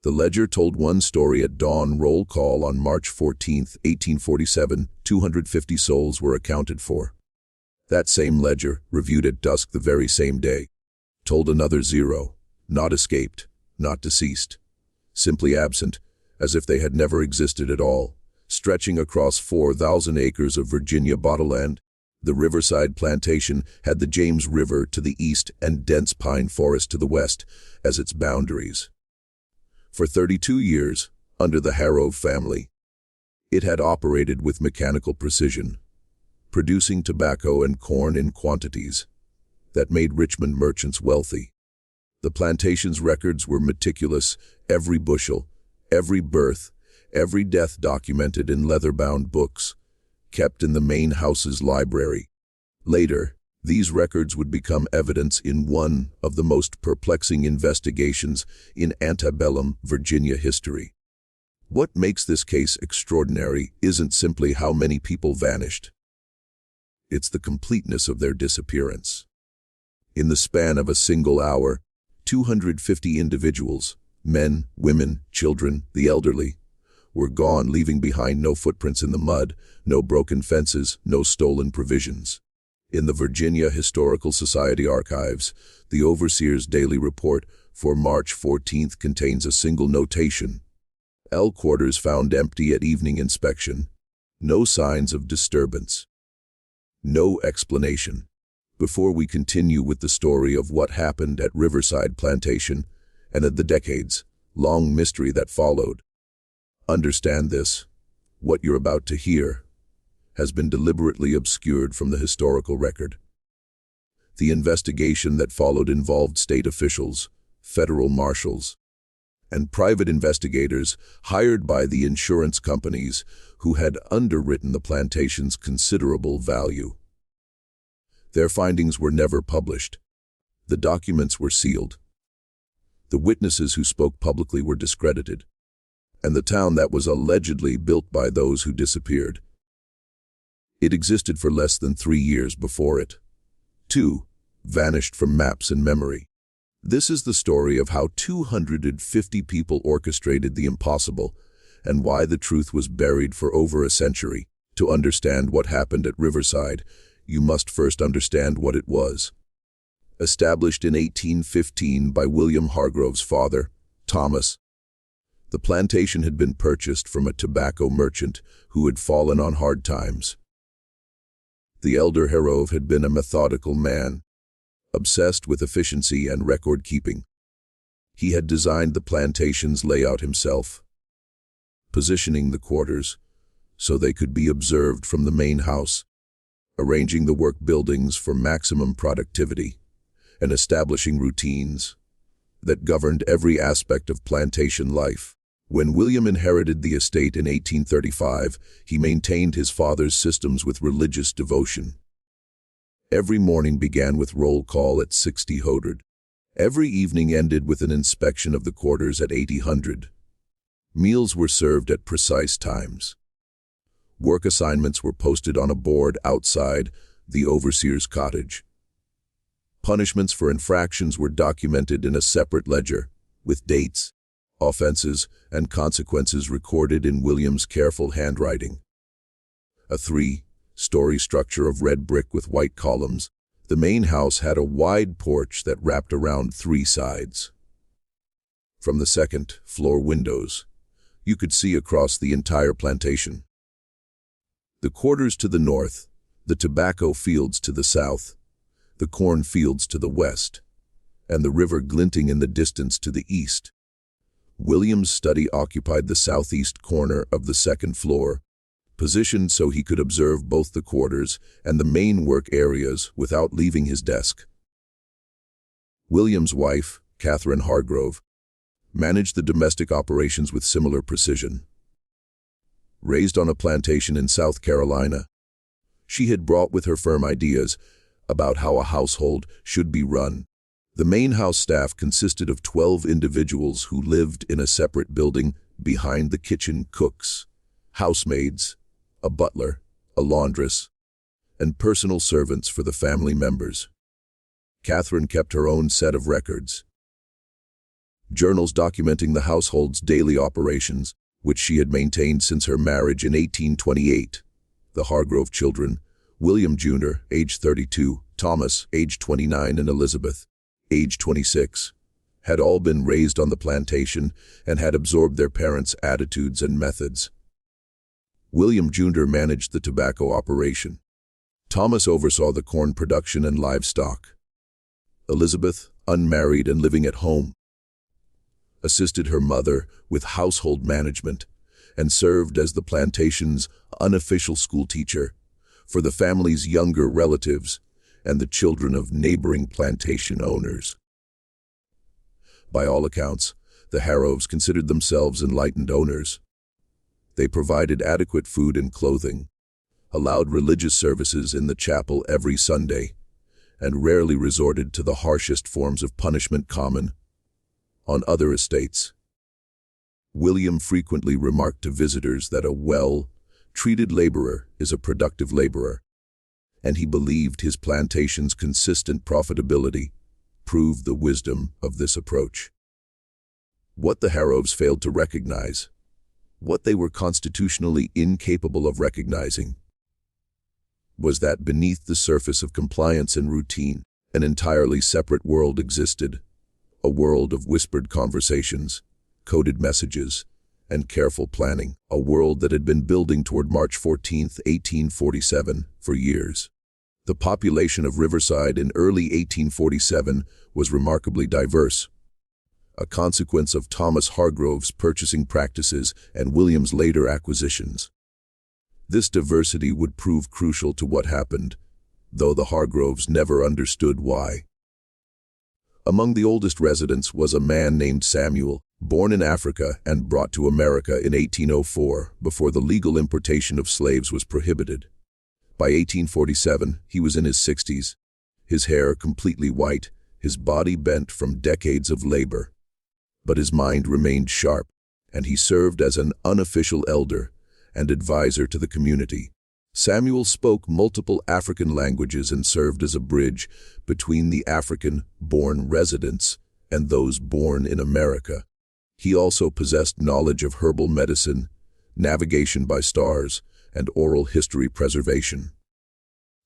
The ledger told one story at dawn roll call on March 14, 1847, 250 souls were accounted for. That same ledger, reviewed at dusk the very same day, told another 0, not escaped, not deceased, simply absent, as if they had never existed at all, stretching across 4,000 acres of Virginia bottomland. The Riverside Plantation had the James River to the east and dense pine forest to the west as its boundaries. For 32 years, under the Harrove family, it had operated with mechanical precision, producing tobacco and corn in quantities that made Richmond merchants wealthy. The plantation's records were meticulous, every bushel, every birth, every death documented in leather-bound books, kept in the main house's library. Later, these records would become evidence in one of the most perplexing investigations in antebellum Virginia history. What makes this case extraordinary isn't simply how many people vanished. It's the completeness of their disappearance. In the span of a single hour, 250 individuals, men, women, children, the elderly, were gone, leaving behind no footprints in the mud, no broken fences, no stolen provisions. In the Virginia Historical Society archives, the Overseer's Daily Report for March 14th contains a single notation. L quarters found empty at evening inspection. No signs of disturbance. No explanation. Before we continue with the story of what happened at Riverside Plantation and of the decades-long mystery that followed, understand this: what you're about to hear has been deliberately obscured from the historical record. The investigation that followed involved state officials, federal marshals, and private investigators hired by the insurance companies who had underwritten the plantation's considerable value. Their findings were never published. The documents were sealed. The witnesses who spoke publicly were discredited, and the town that was allegedly built by those who disappeared, it existed for less than 3 years before it, too, vanished from maps and memory. This is the story of how 250 people orchestrated the impossible and why the truth was buried for over a century. To understand what happened at Riverside, you must first understand what it was. Established in 1815 by William Hargrove's father, Thomas, the plantation had been purchased from a tobacco merchant who had fallen on hard times. The elder Harrove had been a methodical man, obsessed with efficiency and record-keeping. He had designed the plantation's layout himself, positioning the quarters so they could be observed from the main house, arranging the work buildings for maximum productivity, and establishing routines that governed every aspect of plantation life. When William inherited the estate in 1835, he maintained his father's systems with religious devotion. Every morning began with roll call at 6000. Every evening ended with an inspection of the quarters at 8000. Meals were served at precise times. Work assignments were posted on a board outside the overseer's cottage. Punishments for infractions were documented in a separate ledger, with dates, offenses, and consequences recorded in William's careful handwriting. A 3-story structure of red brick with white columns, the main house had a wide porch that wrapped around 3 sides. From the second-floor windows, you could see across the entire plantation. The quarters to the north, the tobacco fields to the south, the corn fields to the west, and the river glinting in the distance to the east. William's study occupied the southeast corner of the second floor, positioned so he could observe both the quarters and the main work areas without leaving his desk. William's wife, Catherine Hargrove, managed the domestic operations with similar precision. Raised on a plantation in South Carolina, she had brought with her firm ideas about how a household should be run. The main house staff consisted of 12 individuals who lived in a separate building behind the kitchen: cooks, housemaids, a butler, a laundress, and personal servants for the family members. Catherine kept her own set of records. journals documenting the household's daily operations, which she had maintained since her marriage in 1828. The Hargrove children, William Jr., age 32, Thomas, age 29, and Elizabeth, age 26, had all been raised on the plantation and had absorbed their parents' attitudes and methods. William Jr. managed the tobacco operation. Thomas oversaw the corn production and livestock. Elizabeth, unmarried and living at home, assisted her mother with household management and served as the plantation's unofficial schoolteacher for the family's younger relatives and the children of neighboring plantation owners. By all accounts, the Harroves considered themselves enlightened owners. They provided adequate food and clothing, allowed religious services in the chapel every Sunday, and rarely resorted to the harshest forms of punishment common on other estates. William frequently remarked to visitors that a well-treated laborer is a productive laborer, and he believed his plantation's consistent profitability proved the wisdom of this approach. What the Harroves failed to recognize, what they were constitutionally incapable of recognizing, was that beneath the surface of compliance and routine, an entirely separate world existed, a world of whispered conversations, coded messages, and careful planning, a world that had been building toward March 14, 1847, for years. The population of Riverside in early 1847 was remarkably diverse, a consequence of Thomas Hargrove's purchasing practices and William's later acquisitions. This diversity would prove crucial to what happened, though the Hargroves never understood why. Among the oldest residents was a man named Samuel, born in Africa and brought to America in 1804, before the legal importation of slaves was prohibited. By 1847, he was in his 60s, his hair completely white, his body bent from decades of labor. But his mind remained sharp, and he served as an unofficial elder and advisor to the community. Samuel spoke multiple African languages and served as a bridge between the African-born residents and those born in America. He also possessed knowledge of herbal medicine, navigation by stars, and oral history preservation,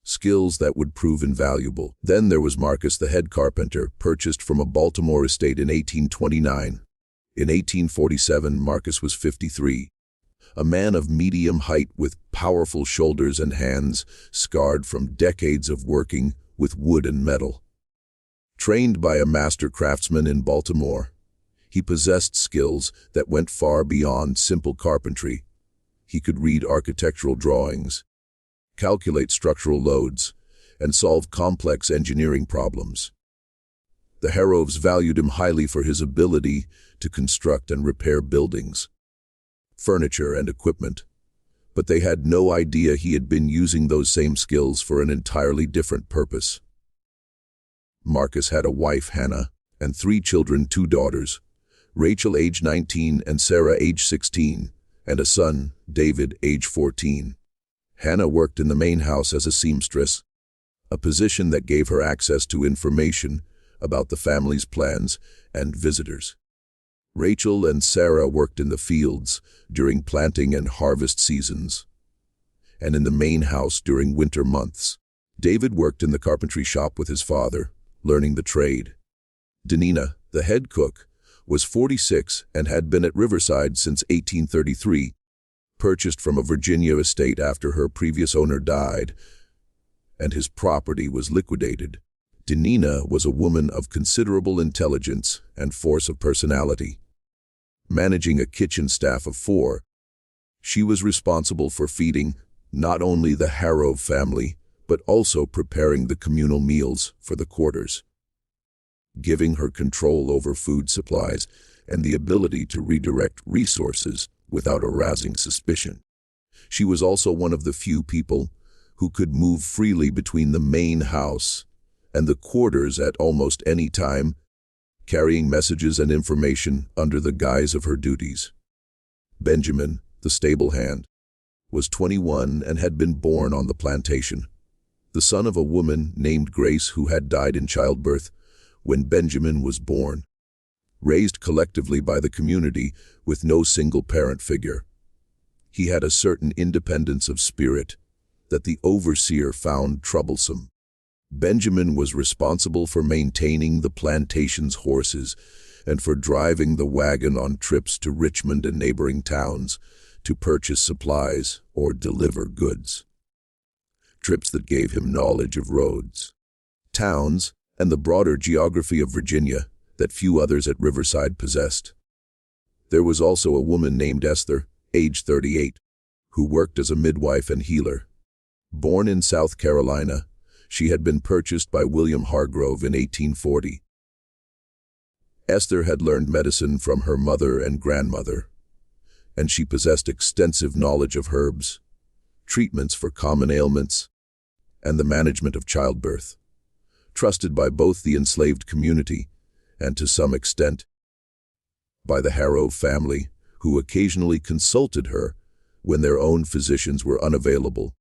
skills that would prove invaluable. Then there was Marcus, the head carpenter, purchased from a Baltimore estate in 1829. In 1847, Marcus was 53, a man of medium height with powerful shoulders and hands scarred from decades of working with wood and metal. Trained by a master craftsman in Baltimore, he possessed skills that went far beyond simple carpentry. He could read architectural drawings, calculate structural loads, and solve complex engineering problems. The Harroves valued him highly for his ability to construct and repair buildings, furniture, and equipment, but they had no idea he had been using those same skills for an entirely different purpose. Marcus had a wife, Hannah, and 3 children, 2 daughters, Rachel, age 19, and Sarah, age 16, and a son, David, age 14. Hannah worked in the main house as a seamstress, a position that gave her access to information about the family's plans and visitors. Rachel and Sarah worked in the fields during planting and harvest seasons, and in the main house during winter months. David worked in the carpentry shop with his father, learning the trade. Danina, the head cook, was 46 and had been at Riverside since 1833, purchased from a Virginia estate after her previous owner died, and his property was liquidated. Danina was a woman of considerable intelligence and force of personality. Managing a kitchen staff of 4, she was responsible for feeding not only the Harrove family, but also preparing the communal meals for the quarters. Giving her control over food supplies and the ability to redirect resources without arousing suspicion. She was also one of the few people who could move freely between the main house and the quarters at almost any time, carrying messages and information under the guise of her duties. Benjamin, the stable hand, was 21 and had been born on the plantation, the son of a woman named Grace who had died in childbirth when Benjamin was born. raised collectively by the community with no single parent figure. He had a certain independence of spirit that the overseer found troublesome. Benjamin was responsible for maintaining the plantation's horses and for driving the wagon on trips to Richmond and neighboring towns to purchase supplies or deliver goods. Trips that gave him knowledge of roads, towns, and the broader geography of Virginia that few others at Riverside possessed. There was also a woman named Esther, age 38, who worked as a midwife and healer. Born in South Carolina, she had been purchased by William Hargrove in 1840. Esther had learned medicine from her mother and grandmother, and she possessed extensive knowledge of herbs, treatments for common ailments, and the management of childbirth, trusted by both the enslaved community and, to some extent, by the Harrow family, who occasionally consulted her when their own physicians were unavailable.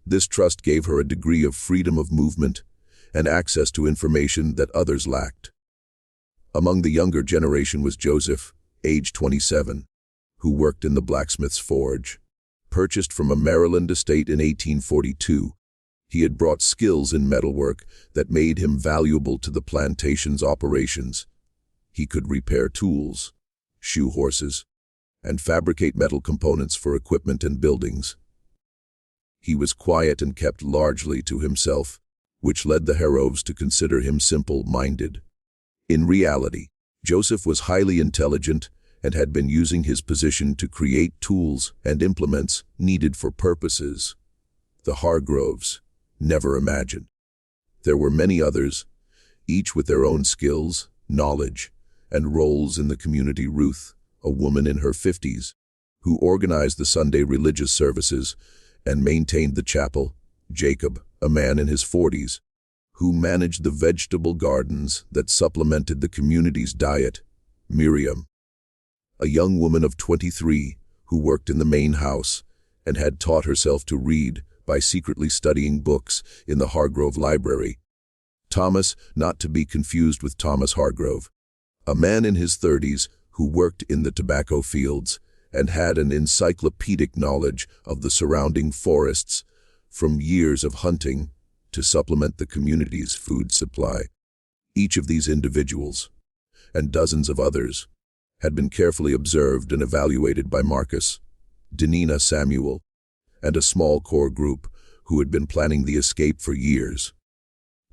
This trust gave her a degree of freedom of movement and access to information that others lacked. Among the younger generation was Joseph, age 27, who worked in the blacksmith's forge. Purchased from a Maryland estate in 1842, he had brought skills in metalwork that made him valuable to the plantation's operations. He could repair tools, shoe horses, and fabricate metal components for equipment and buildings. He was quiet and kept largely to himself, which led the Harrows to consider him simple-minded. In reality, Joseph was highly intelligent and had been using his position to create tools and implements needed for purposes the Hargroves never imagined. There were many others, each with their own skills, knowledge, and roles in the community. Ruth, a woman in her 50s, who organized the Sunday religious services and maintained the chapel. Jacob, a man in his 40s, who managed the vegetable gardens that supplemented the community's diet. Miriam, a young woman of 23, who worked in the main house and had taught herself to read by secretly studying books in the Hargrove Library. Thomas, not to be confused with Thomas Hargrove, a man in his 30s who worked in the tobacco fields and had an encyclopedic knowledge of the surrounding forests from years of hunting to supplement the community's food supply. Each of these individuals, and dozens of others, had been carefully observed and evaluated by Marcus, Denina Samuel, and a small core group who had been planning the escape for years.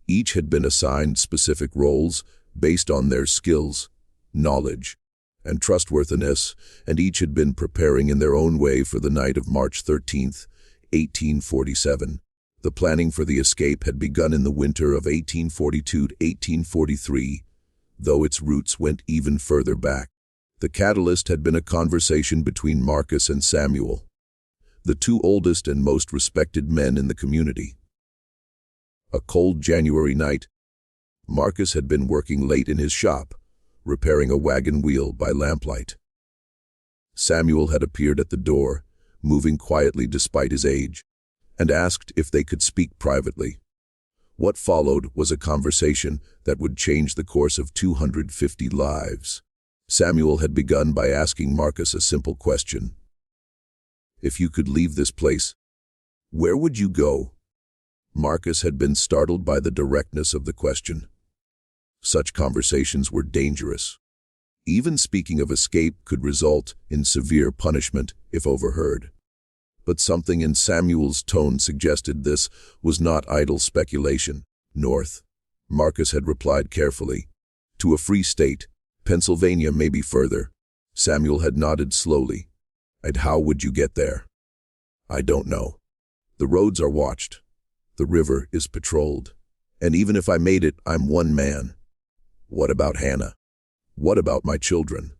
Each had been assigned specific roles based on their skills, knowledge, and trustworthiness, and each had been preparing in their own way for the night of March 13, 1847. The planning for the escape had begun in the winter of 1842 to 1843, though its roots went even further back. The catalyst had been a conversation between Marcus and Samuel, the two oldest and most respected men in the community. A cold January night, Marcus had been working late in his shop, repairing a wagon wheel by lamplight. Samuel had appeared at the door, moving quietly despite his age, and asked if they could speak privately. What followed was a conversation that would change the course of 250 lives. Samuel had begun by asking Marcus a simple question. If you could leave this place, where would you go? Marcus had been startled by the directness of the question. Such conversations were dangerous. Even speaking of escape could result in severe punishment if overheard. But something in Samuel's tone suggested this was not idle speculation. North, Marcus had replied carefully. To a free state, Pennsylvania may be further. Samuel had nodded slowly. And how would you get there? I don't know. The roads are watched. The river is patrolled. And even if I made it, I'm one man. What about Hannah? What about my children?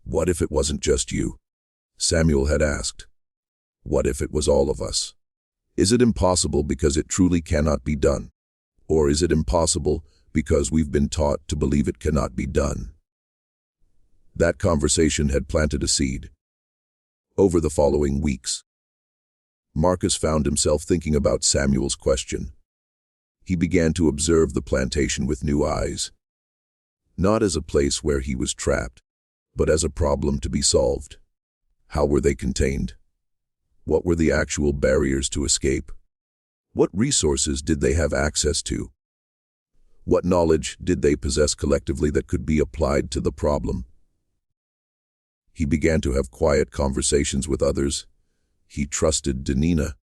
What if it wasn't just you? Samuel had asked. What if it was all of us? Is it impossible because it truly cannot be done? Or is it impossible because we've been taught to believe it cannot be done? That conversation had planted a seed. Over the following weeks, Marcus found himself thinking about Samuel's question. He began to observe the plantation with new eyes. not as a place where he was trapped, but as a problem to be solved. How were they contained? What were the actual barriers to escape? What resources did they have access to? What knowledge did they possess collectively that could be applied to the problem? He began to have quiet conversations with others. He trusted Danina,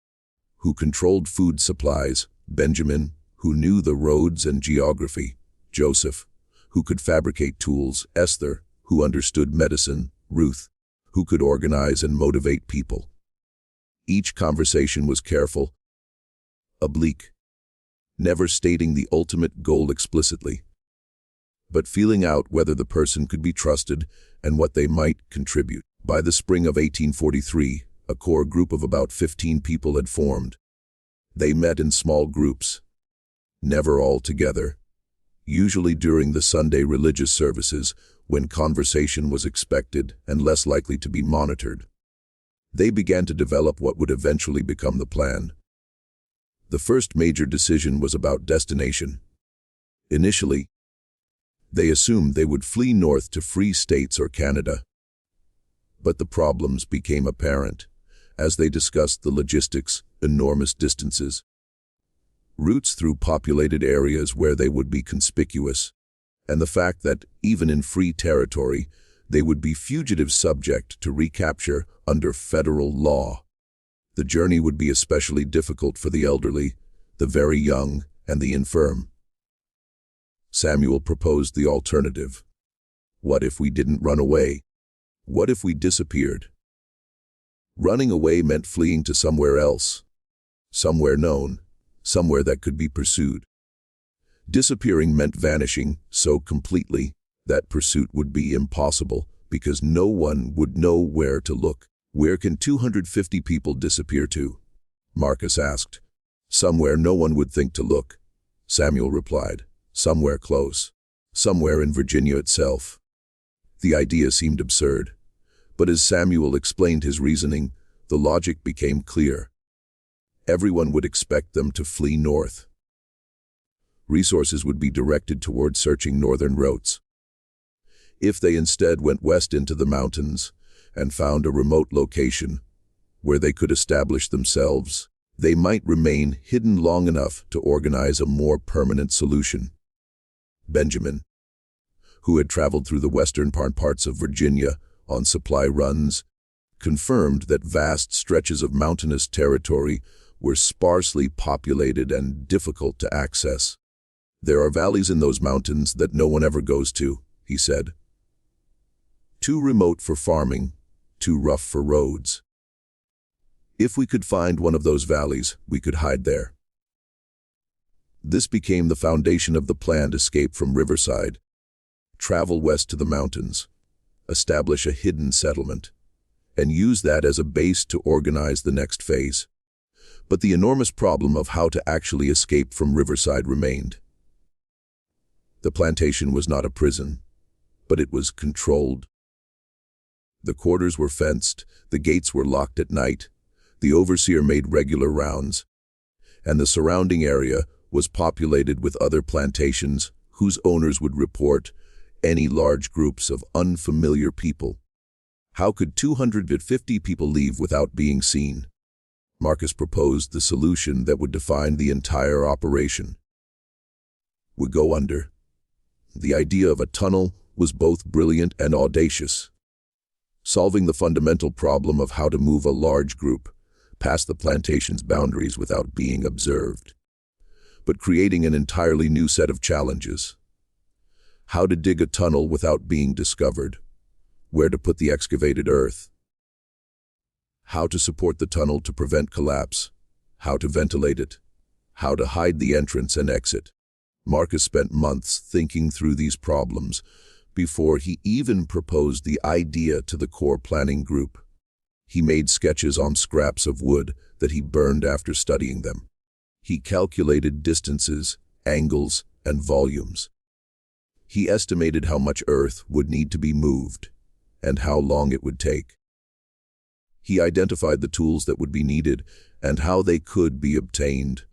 who controlled food supplies, Benjamin, who knew the roads and geography, Joseph, who could fabricate tools, Esther, who understood medicine, Ruth, who could organize and motivate people. Each conversation was careful, oblique, never stating the ultimate goal explicitly, but feeling out whether the person could be trusted and what they might contribute. By the spring of 1843, a core group of about 15 people had formed. They met in small groups, never all together, usually during the Sunday religious services when conversation was expected and less likely to be monitored. They began to develop what would eventually become the plan. The first major decision was about destination. Initially, they assumed they would flee north to free states or Canada. But the problems became apparent as they discussed the logistics, enormous distances, routes through populated areas where they would be conspicuous, and the fact that, even in free territory, they would be fugitives subject to recapture under federal law. The journey would be especially difficult for the elderly, the very young, and the infirm. Samuel proposed the alternative. What if we didn't run away? What if we disappeared? Running away meant fleeing to somewhere else, somewhere known, somewhere that could be pursued. Disappearing meant vanishing so completely that pursuit would be impossible because no one would know where to look. Where can 250 people disappear to? Marcus asked. Somewhere no one would think to look, Samuel replied. Somewhere close. Somewhere in Virginia itself. The idea seemed absurd, but as Samuel explained his reasoning, the logic became clear. Everyone would expect them to flee north. Resources would be directed toward searching northern routes. If they instead went west into the mountains and found a remote location where they could establish themselves, they might remain hidden long enough to organize a more permanent solution. Benjamin, who had traveled through the western parts of Virginia on supply runs, confirmed that vast stretches of mountainous territory were sparsely populated and difficult to access. There are valleys in those mountains that no one ever goes to, he said. Too remote for farming, too rough for roads. If we could find one of those valleys, we could hide there. This became the foundation of the planned escape from Riverside. Travel west to the mountains, establish a hidden settlement, and use that as a base to organize the next phase. But the enormous problem of how to actually escape from Riverside remained. The plantation was not a prison, but it was controlled. The quarters were fenced, the gates were locked at night, the overseer made regular rounds, and the surrounding area was populated with other plantations whose owners would report any large groups of unfamiliar people. How could 250 people leave without being seen? Marcus proposed the solution that would define the entire operation. Would go under. The idea of a tunnel was both brilliant and audacious. Solving the fundamental problem of how to move a large group past the plantation's boundaries without being observed, but creating an entirely new set of challenges. How to dig a tunnel without being discovered, where to put the excavated earth, how to support the tunnel to prevent collapse, how to ventilate it, how to hide the entrance and exit. Marcus spent months thinking through these problems before he even proposed the idea to the core planning group. He made sketches on scraps of wood that he burned after studying them. He calculated distances, angles, and volumes. He estimated how much earth would need to be moved and how long it would take. He identified the tools that would be needed and how they could be obtained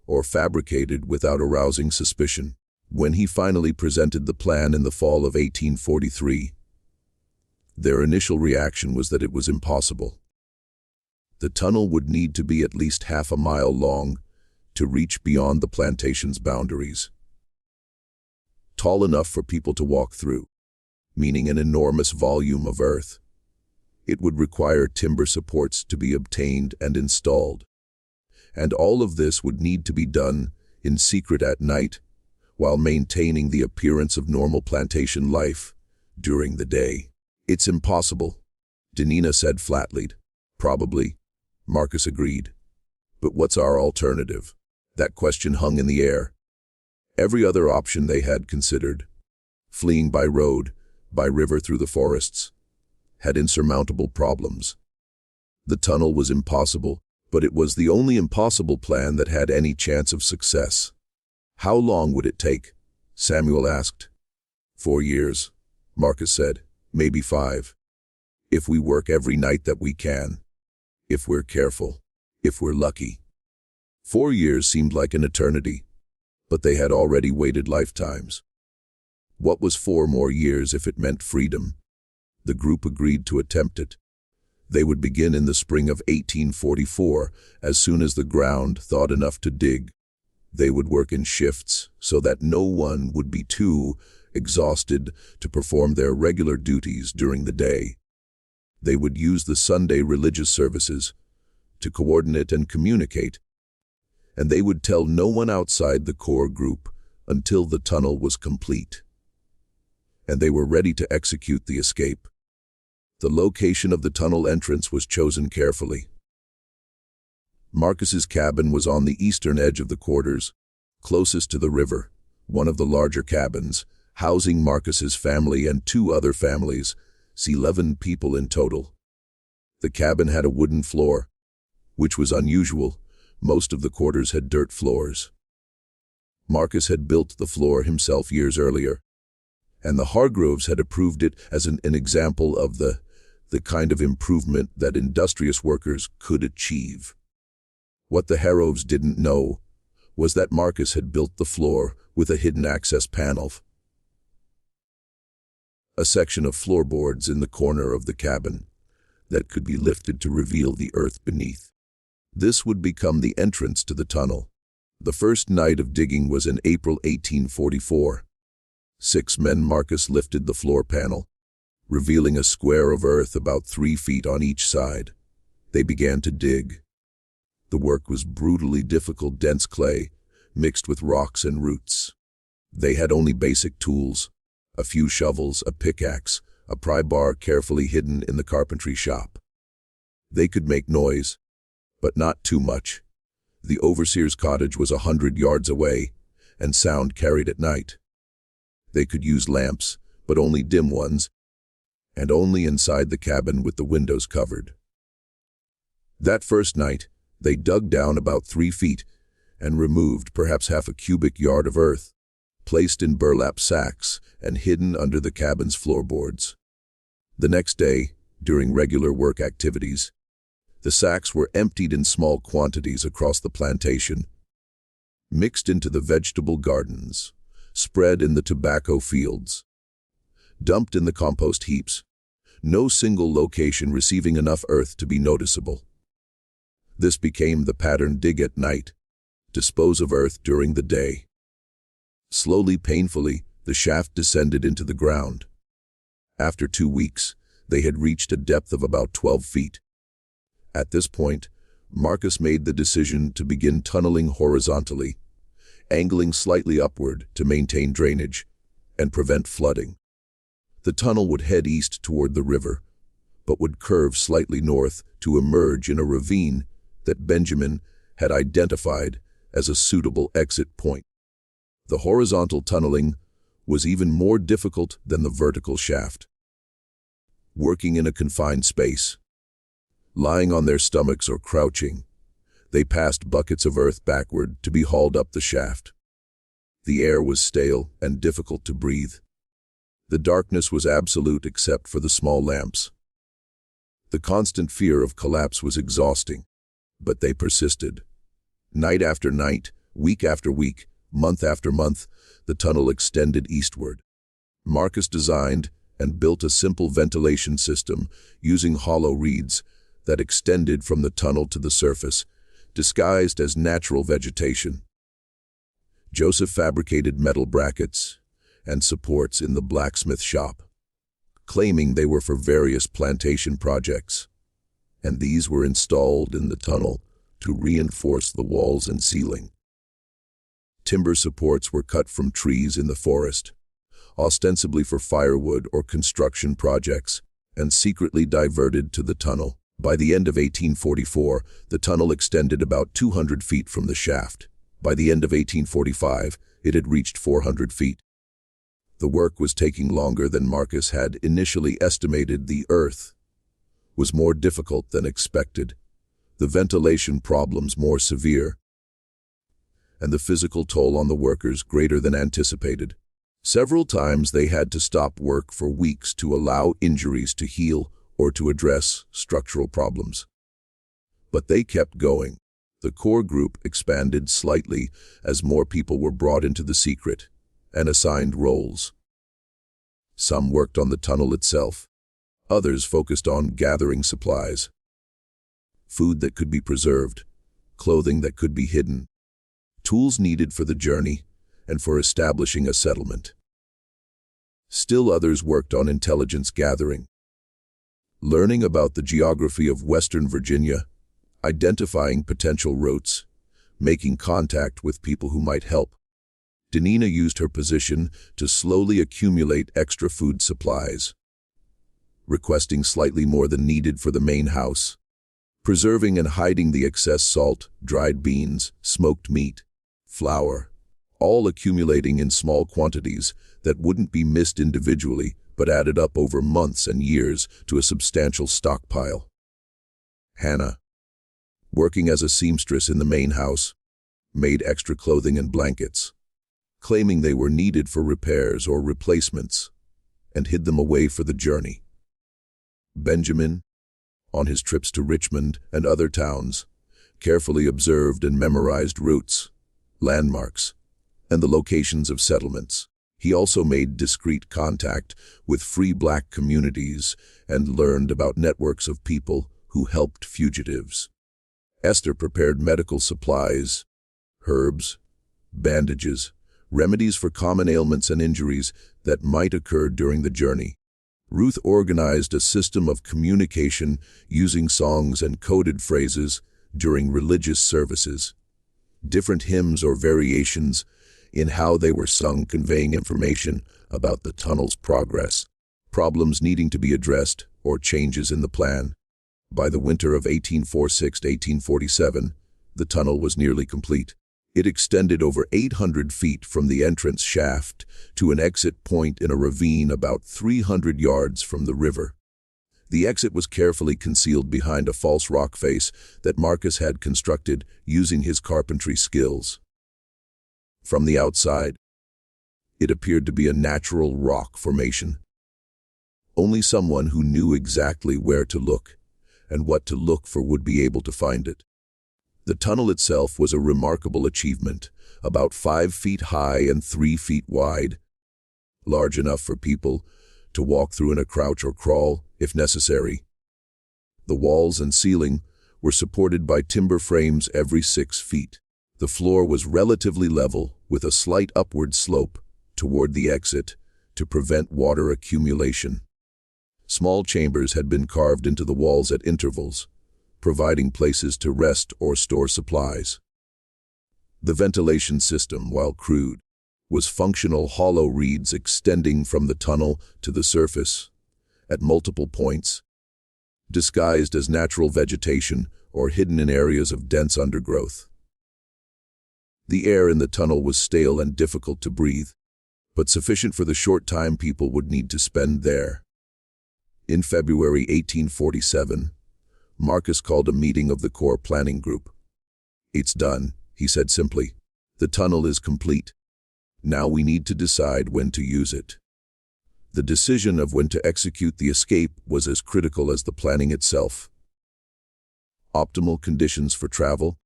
or fabricated without arousing suspicion. When he finally presented the plan in the fall of 1843, their initial reaction was that it was impossible. The tunnel would need to be at least half a mile long to reach beyond the plantation's boundaries. Tall enough for people to walk through, meaning an enormous volume of earth. It would require timber supports to be obtained and installed. And all of this would need to be done in secret at night, while maintaining the appearance of normal plantation life during the day. "It's impossible," Denina said flatly. "Probably," Marcus agreed. "But what's our alternative?" That question hung in the air. Every other option they had considered, fleeing by road, by river through the forests, had insurmountable problems. The tunnel was impossible, but it was the only impossible plan that had any chance of success. "How long would it take?" Samuel asked. 4 years, Marcus said. "Maybe 5. If we work every night that we can. If we're careful. If we're lucky." 4 years seemed like an eternity, but they had already waited lifetimes. What was 4 more years if it meant freedom? The group agreed to attempt it. They would begin in the spring of 1844, as soon as the ground thawed enough to dig. They would work in shifts so that no one would be too exhausted to perform their regular duties during the day. They would use the Sunday religious services to coordinate and communicate, and they would tell no one outside the core group until the tunnel was complete. And they were ready to execute the escape. The location of the tunnel entrance was chosen carefully. Marcus's cabin was on the eastern edge of the quarters, closest to the river, one of the larger cabins, housing Marcus's family and 2 other families, 11 people in total. The cabin had a wooden floor, which was unusual. Most of the quarters had dirt floors. Marcus had built the floor himself years earlier, and the Hargroves had approved it as an example of the kind of improvement that industrious workers could achieve. What the Hargroves didn't know was that Marcus had built the floor with a hidden access panel, a section of floorboards in the corner of the cabin that could be lifted to reveal the earth beneath. This would become the entrance to the tunnel. The first night of digging was in April 1844. 6 men Marcus lifted the floor panel, revealing a square of earth about 3 feet on each side. They began to dig. The work was brutally difficult, dense clay, mixed with rocks and roots. They had only basic tools, a few shovels, a pickaxe, a pry bar carefully hidden in the carpentry shop. They could make noise, but not too much. The overseer's cottage was 100 yards away, and sound carried at night. They could use lamps, but only dim ones, and only inside the cabin with the windows covered. That first night, they dug down about 3 feet and removed perhaps half a cubic yard of earth, placed in burlap sacks and hidden under the cabin's floorboards. The next day, during regular work activities, the sacks were emptied in small quantities across the plantation, mixed into the vegetable gardens, spread in the tobacco fields, dumped in the compost heaps, no single location receiving enough earth to be noticeable. This became the pattern: dig at night, dispose of earth during the day. Slowly, painfully, the shaft descended into the ground. After 2 weeks, they had reached a depth of about 12 feet. At this point, Marcus made the decision to begin tunneling horizontally, angling slightly upward to maintain drainage and prevent flooding. The tunnel would head east toward the river, but would curve slightly north to emerge in a ravine that Benjamin had identified as a suitable exit point. The horizontal tunneling was even more difficult than the vertical shaft. Working in a confined space, lying on their stomachs or crouching, they passed buckets of earth backward to be hauled up the shaft. The air was stale and difficult to breathe. The darkness was absolute except for the small lamps. The constant fear of collapse was exhausting, but they persisted. Night after night, week after week, Month after month, the tunnel extended eastward. Marcus designed and built a simple ventilation system using hollow reeds that extended from the tunnel to the surface, disguised as natural vegetation. Joseph fabricated metal brackets and supports in the blacksmith shop, claiming they were for various plantation projects, and these were installed in the tunnel to reinforce the walls and ceiling. Timber supports were cut from trees in the forest, ostensibly for firewood or construction projects, and secretly diverted to the tunnel. By the end of 1844, the tunnel extended about 200 feet from the shaft. By the end of 1845, it had reached 400 feet. The work was taking longer than Marcus had initially estimated. The earth was more difficult than expected, the ventilation problems more severe, and the physical toll on the workers greater than anticipated. Several times they had to stop work for weeks to allow injuries to heal or to address structural problems. But they kept going. The core group expanded slightly as more people were brought into the secret and assigned roles. Some worked on the tunnel itself. Others focused on gathering supplies, food that could be preserved, clothing that could be hidden, tools needed for the journey and for establishing a settlement. Still others worked on intelligence gathering, learning about the geography of Western Virginia, identifying potential routes, making contact with people who might help. Danina used her position to slowly accumulate extra food supplies, requesting slightly more than needed for the main house, preserving and hiding the excess salt, dried beans, smoked meat, flour, all accumulating in small quantities that wouldn't be missed individually but added up over months and years to a substantial stockpile. Hannah, working as a seamstress in the main house, made extra clothing and blankets, claiming they were needed for repairs or replacements, and hid them away for the journey. Benjamin, on his trips to Richmond and other towns, carefully observed and memorized routes, landmarks, and the locations of settlements. He also made discreet contact with free black communities and learned about networks of people who helped fugitives. Esther prepared medical supplies, herbs, bandages, remedies for common ailments and injuries that might occur during the journey. Ruth organized a system of communication using songs and coded phrases during religious services, different hymns or variations in how they were sung conveying information about the tunnel's progress, problems needing to be addressed, or changes in the plan. By the winter of 1846 to 1847, the tunnel was nearly complete. It extended over 800 feet from the entrance shaft to an exit point in a ravine about 300 yards from the river. The exit was carefully concealed behind a false rock face that Marcus had constructed using his carpentry skills. From the outside, it appeared to be a natural rock formation. Only someone who knew exactly where to look and what to look for would be able to find it. The tunnel itself was a remarkable achievement, about 5 feet high and 3 feet wide, large enough for people to walk through in a crouch or crawl, if necessary. The walls and ceiling were supported by timber frames every 6 feet. The floor was relatively level, with a slight upward slope toward the exit to prevent water accumulation. Small chambers had been carved into the walls at intervals, providing places to rest or store supplies. The ventilation system, while crude, was functional hollow reeds extending from the tunnel to the surface at multiple points, disguised as natural vegetation or hidden in areas of dense undergrowth. The air in the tunnel was stale and difficult to breathe, but sufficient for the short time people would need to spend there. In February 1847, Marcus called a meeting of the core planning group. "It's done," he said simply. "The tunnel is complete. Now we need to decide when to use it." The decision of when to execute the escape was as critical as the planning itself. Optimal conditions for travel,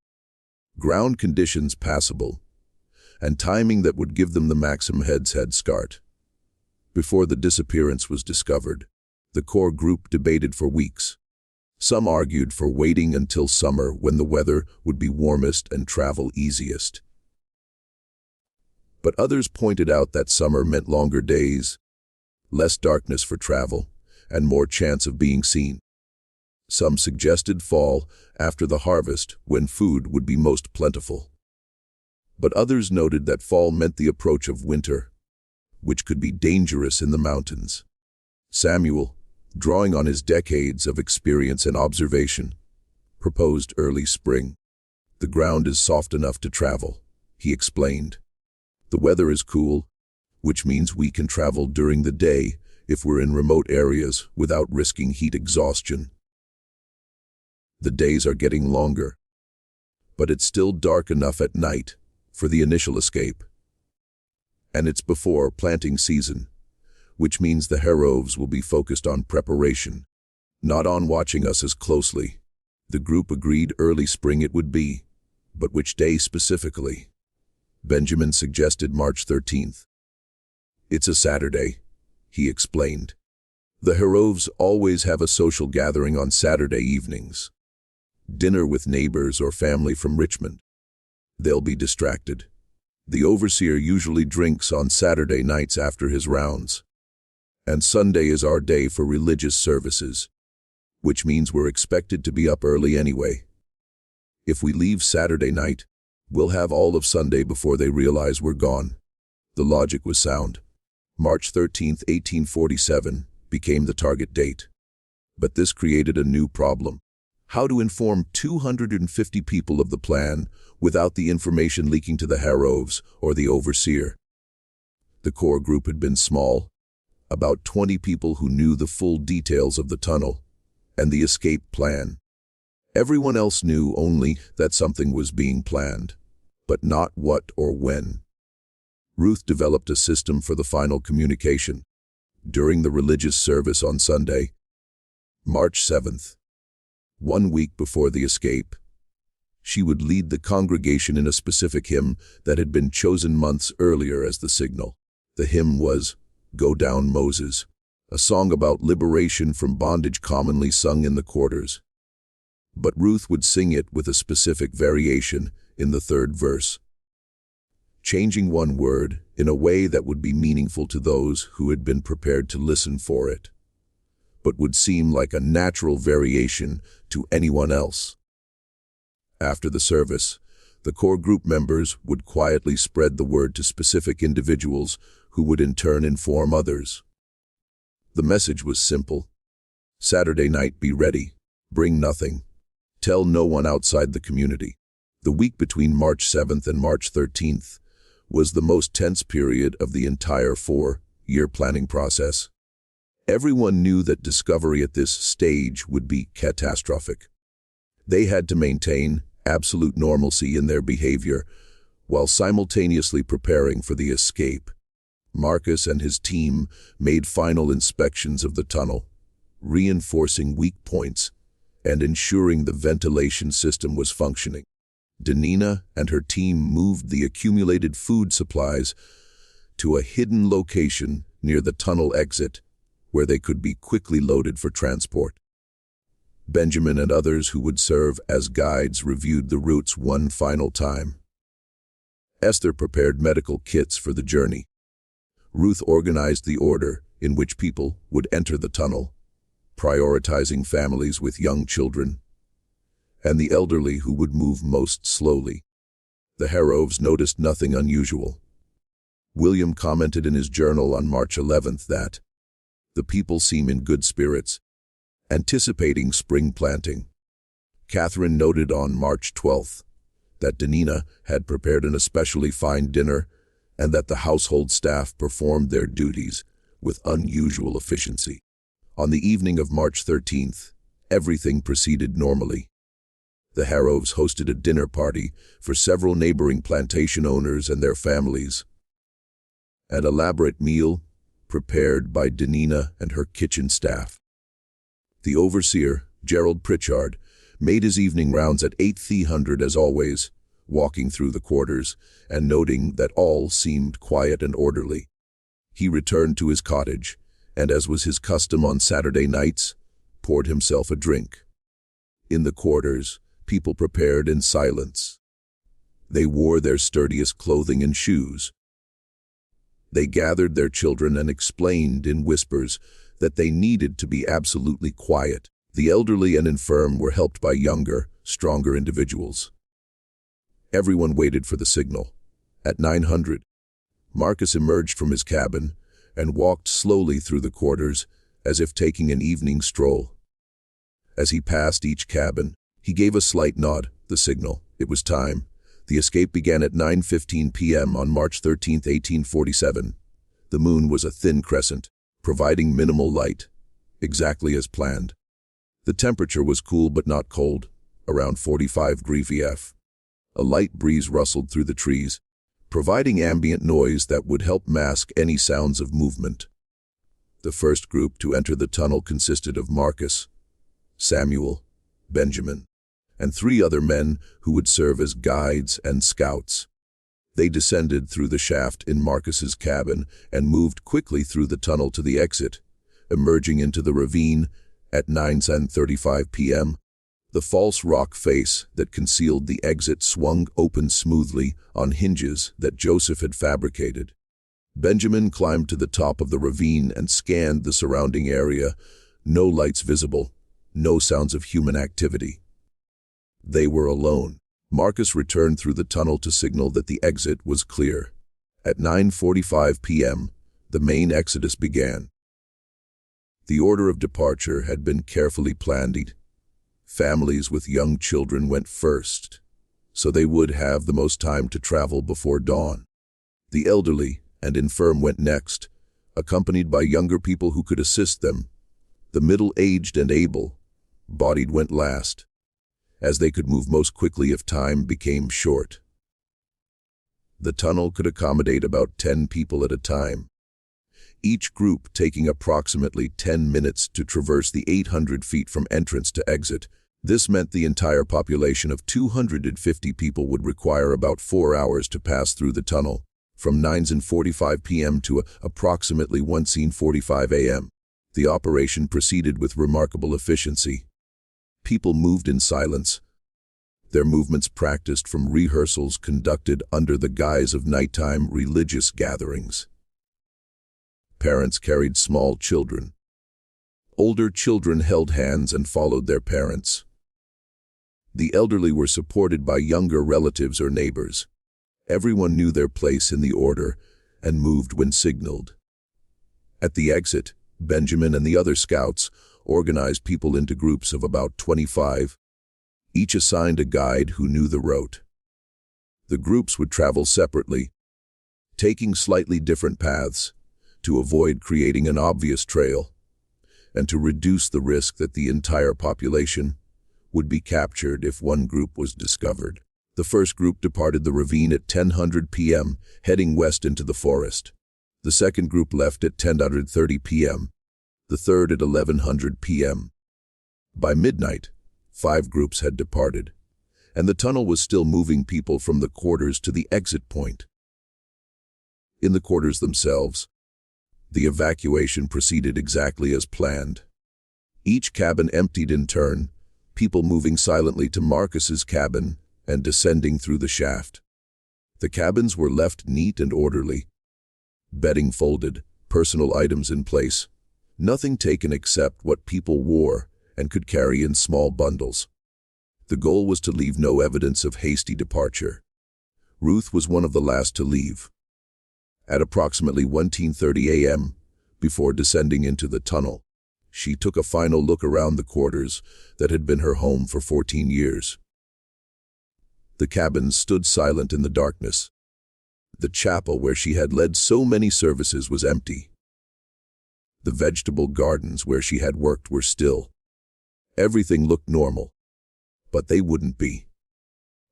ground conditions passable, and timing that would give them the maximum head start. Before the disappearance was discovered, the core group debated for weeks. Some argued for waiting until summer when the weather would be warmest and travel easiest. But others pointed out that summer meant longer days, less darkness for travel, and more chance of being seen. Some suggested fall after the harvest when food would be most plentiful. But others noted that fall meant the approach of winter, which could be dangerous in the mountains. Samuel, drawing on his decades of experience and observation, proposed early spring. The ground is soft enough to travel, he explained. The weather is cool, which means we can travel during the day if we're in remote areas without risking heat exhaustion. The days are getting longer, but it's still dark enough at night for the initial escape. And it's before planting season, which means the Heroves will be focused on preparation, not on watching us as closely. The group agreed early spring it would be, but which day specifically? Benjamin suggested March 13th. It's a Saturday, he explained. The Heroves always have a social gathering on Saturday evenings. Dinner with neighbors or family from Richmond. They'll be distracted. The overseer usually drinks on Saturday nights after his rounds. And Sunday is our day for religious services, which means we're expected to be up early anyway. If we leave Saturday night, we'll have all of Sunday before they realize we're gone. The logic was sound. March 13th, 1847 became the target date. But this created a new problem. How to inform 250 people of the plan without the information leaking to the Heroves or the overseer? The core group had been small, about 20 people who knew the full details of the tunnel and the escape plan. Everyone else knew only that something was being planned, but not what or when. Ruth developed a system for the final communication. During the religious service on Sunday, March 7th, 1 week before the escape, she would lead the congregation in a specific hymn that had been chosen months earlier as the signal. The hymn was "Go Down, Moses," a song about liberation from bondage commonly sung in the quarters. But Ruth would sing it with a specific variation in the third verse, changing one word in a way that would be meaningful to those who had been prepared to listen for it, but would seem like a natural variation to anyone else. After the service, the core group members would quietly spread the word to specific individuals who would in turn inform others. The message was simple. Saturday night, be ready. Bring nothing. Tell no one outside the community. The week between March 7th and March 13th was the most tense period of the entire 4-year planning process. Everyone knew that discovery at this stage would be catastrophic. They had to maintain absolute normalcy in their behavior while simultaneously preparing for the escape. Marcus and his team made final inspections of the tunnel, reinforcing weak points and ensuring the ventilation system was functioning. Danina and her team moved the accumulated food supplies to a hidden location near the tunnel exit, where they could be quickly loaded for transport. Benjamin and others who would serve as guides reviewed the routes one final time. Esther prepared medical kits for the journey. Ruth organized the order in which people would enter the tunnel, prioritizing families with young children, and the elderly who would move most slowly. The Heroves noticed nothing unusual. William commented in his journal on March 11th that the people seem in good spirits, anticipating spring planting. Catherine noted on March 12th that Danina had prepared an especially fine dinner and that the household staff performed their duties with unusual efficiency. On the evening of March 13th, everything proceeded normally. The Heroves hosted a dinner party for several neighboring plantation owners and their families. An elaborate meal prepared by Danina and her kitchen staff. The overseer, Gerald Pritchard, made his evening rounds at 8:00 as always, walking through the quarters and noting that all seemed quiet and orderly. He returned to his cottage, and as was his custom on Saturday nights, poured himself a drink. In the quarters, people prepared in silence. They wore their sturdiest clothing and shoes. They gathered their children and explained in whispers that they needed to be absolutely quiet. The elderly and infirm were helped by younger, stronger individuals. Everyone waited for the signal. At 900, Marcus emerged from his cabin and walked slowly through the quarters as if taking an evening stroll. As he passed each cabin, he gave a slight nod, the signal. It was time. The escape began at 9:15 p.m. on March 13, 1847. The moon was a thin crescent, providing minimal light, exactly as planned. The temperature was cool but not cold, around 45 degrees F. A light breeze rustled through the trees, providing ambient noise that would help mask any sounds of movement. The first group to enter the tunnel consisted of Marcus, Samuel, Benjamin, and 3 other men who would serve as guides and scouts. They descended through the shaft in Marcus's cabin and moved quickly through the tunnel to the exit, emerging into the ravine at 9:35 p.m. The false rock face that concealed the exit swung open smoothly on hinges that Joseph had fabricated. Benjamin climbed to the top of the ravine and scanned the surrounding area. No lights visible, no sounds of human activity. They were alone. Marcus returned through the tunnel to signal that the exit was clear. At 9:45 p.m., the main exodus began. The order of departure had been carefully planned. Families with young children went first, so they would have the most time to travel before dawn. The elderly and infirm went next, accompanied by younger people who could assist them. The middle-aged and able-bodied went last, as they could move most quickly if time became short. The tunnel could accommodate about 10 people at a time, each group taking approximately 10 minutes to traverse the 800 feet from entrance to exit. This meant the entire population of 250 people would require about 4 hours to pass through the tunnel, from 9:45 p.m. to approximately 1:45 a.m. The operation proceeded with remarkable efficiency. People moved in silence, their movements practiced from rehearsals conducted under the guise of nighttime religious gatherings. Parents carried small children. Older children held hands and followed their parents. The elderly were supported by younger relatives or neighbors. Everyone knew their place in the order and moved when signaled. At the exit, Benjamin and the other scouts organized people into groups of about 25, each assigned a guide who knew the route. The groups would travel separately, taking slightly different paths, to avoid creating an obvious trail, and to reduce the risk that the entire population would be captured if one group was discovered. The first group departed the ravine at 10:00 p.m., heading west into the forest. The second group left at 10:30 p.m., the third at 11:00 p.m. By midnight, 5 groups had departed, and the tunnel was still moving people from the quarters to the exit point. In the quarters themselves, the evacuation proceeded exactly as planned. Each cabin emptied in turn, people moving silently to Marcus's cabin and descending through the shaft. The cabins were left neat and orderly, bedding folded, personal items in place, nothing taken except what people wore and could carry in small bundles. The goal was to leave no evidence of hasty departure. Ruth was one of the last to leave. At approximately 1:30 a.m., before descending into the tunnel, she took a final look around the quarters that had been her home for 14 years. The cabins stood silent in the darkness. The chapel where she had led so many services was empty. The vegetable gardens where she had worked were still. Everything looked normal, but they wouldn't be.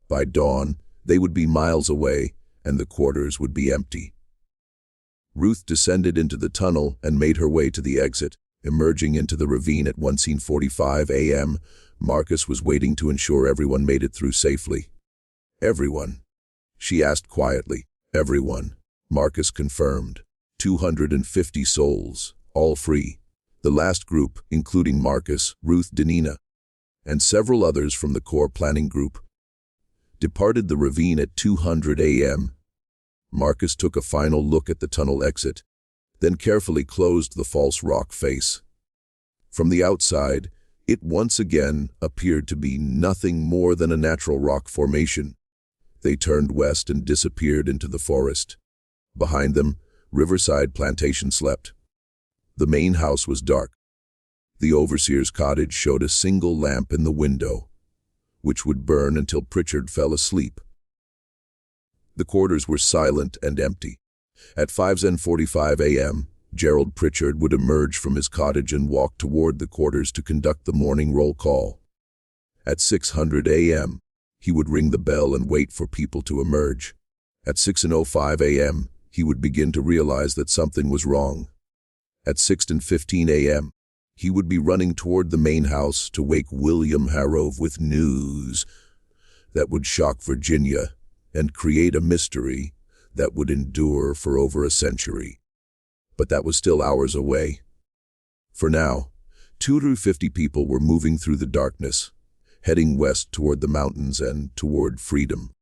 By dawn, they would be miles away, and the quarters would be empty. Ruth descended into the tunnel and made her way to the exit. Emerging into the ravine at 1:45 a.m., Marcus was waiting to ensure everyone made it through safely. Everyone. She asked quietly. Everyone. Marcus confirmed. 250 souls, all free. The last group, including Marcus, Ruth Denina, and several others from the core planning group, departed the ravine at 200 a.m. Marcus took a final look at the tunnel exit, then carefully closed the false rock face. From the outside, it once again appeared to be nothing more than a natural rock formation. They turned west and disappeared into the forest. Behind them, Riverside Plantation slept. The main house was dark. The overseer's cottage showed a single lamp in the window, which would burn until Pritchard fell asleep. The quarters were silent and empty. At 5:45 a.m., Gerald Pritchard would emerge from his cottage and walk toward the quarters to conduct the morning roll call. At 6:00 a.m., he would ring the bell and wait for people to emerge. At 6:05 a.m., he would begin to realize that something was wrong. At 6:15 a.m., he would be running toward the main house to wake William Harrove with news that would shock Virginia and create a mystery that would endure for over a century. But that was still hours away. For now, 250 people were moving through the darkness, heading west toward the mountains and toward freedom.